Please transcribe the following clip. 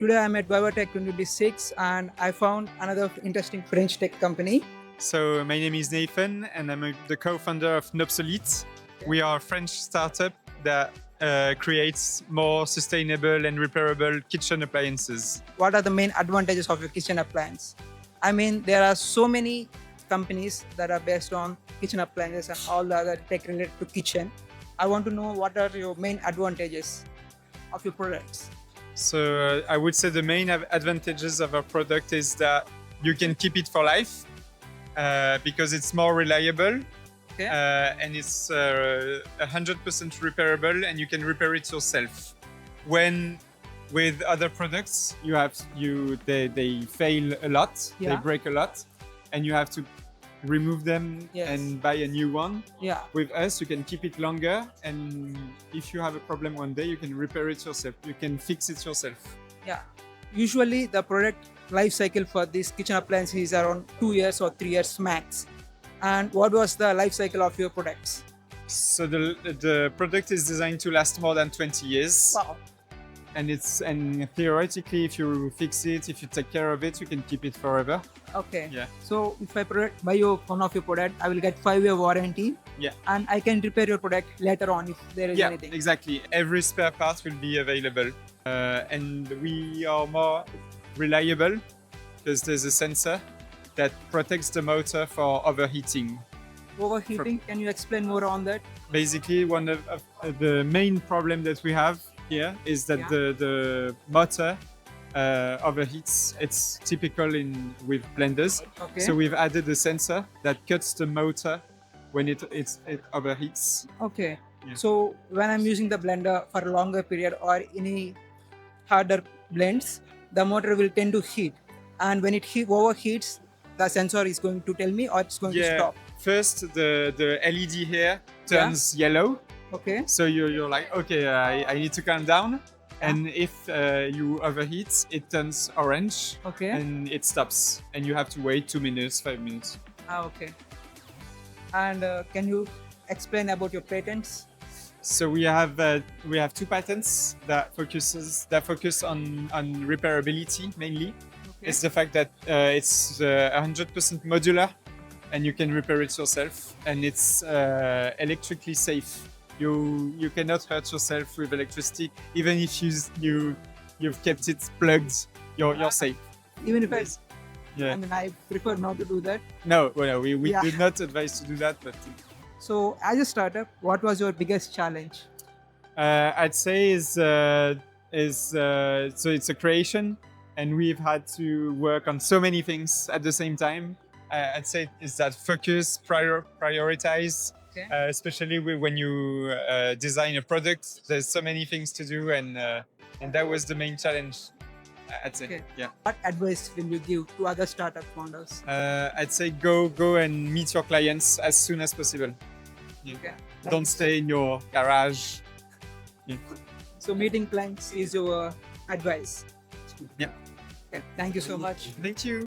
Today I'm at VivaTech 2026 and I found another interesting French tech company. So my name is Nathan and I'm the co-founder of Nobsolete. We are a French startup that creates more sustainable and repairable kitchen appliances. What are the main advantages of your kitchen appliance? I mean, there are so many companies that are based on kitchen appliances and all the other tech related to kitchen. I want to know what are your main advantages of your products. So I would say the main advantages of our product is that you can keep it for life because it's more reliable. Okay. And it's 100% repairable, and you can repair it yourself. When with other products, they fail a lot, Yeah. they break a lot, and you have to remove them Yes. and buy a new one. Yeah. With us, you can keep it longer, and if you have a problem one day, you can repair it yourself. You can fix it yourself. Yeah. Usually the product life cycle for this kitchen appliance is around 2 years or 3 years max. And what was the life cycle of your products? So the product is designed to last more than 20 years. Wow. And theoretically, if you fix it, if you take care of it, you can keep it forever. Okay. Yeah. So if I buy one of your product, I will get 5-year warranty. Yeah. And I can repair your product later on if there is anything. Exactly. Every spare part will be available. And we are more reliable because there's a sensor that protects the motor for overheating. Overheating, can you explain more on that? Basically, one of the main problem that we have here is that the motor overheats. It's typical with blenders. Okay. So we've added a sensor that cuts the motor when it overheats. Okay. Yeah. So when I'm using the blender for a longer period or any harder blends, the motor will tend to heat. And when it overheats, the sensor is going to tell me or it's going to stop. First, the LED here turns yellow. Okay. So you're like, okay, I need to calm down. And if you overheat, it turns orange. Okay. And it stops. And you have to wait 2 minutes, 5 minutes. Okay. And can you explain about your patents? So we have 2 patents that focus on repairability mainly. Okay. It's the fact that it's 100% modular, and you can repair it yourself, and it's electrically safe. You cannot hurt yourself with electricity, even if you've kept it plugged. You're safe. Even if Yeah. I mean, I prefer not to do that. No, well, we do not advise to do that, but. So as a startup, what was your biggest challenge? I'd say so it's a creation, and we've had to work on so many things at the same time. I'd say is that focus, prioritize, Okay. Especially when you design a product. There's so many things to do, and that was the main challenge. I'd say. Okay. Yeah. What advice will you give to other startup founders? I'd say go and meet your clients as soon as possible. Yeah. Okay. Don't stay in your garage. Yeah. So meeting clients is your advice. Yeah. Okay. Thank you so much. Thank you.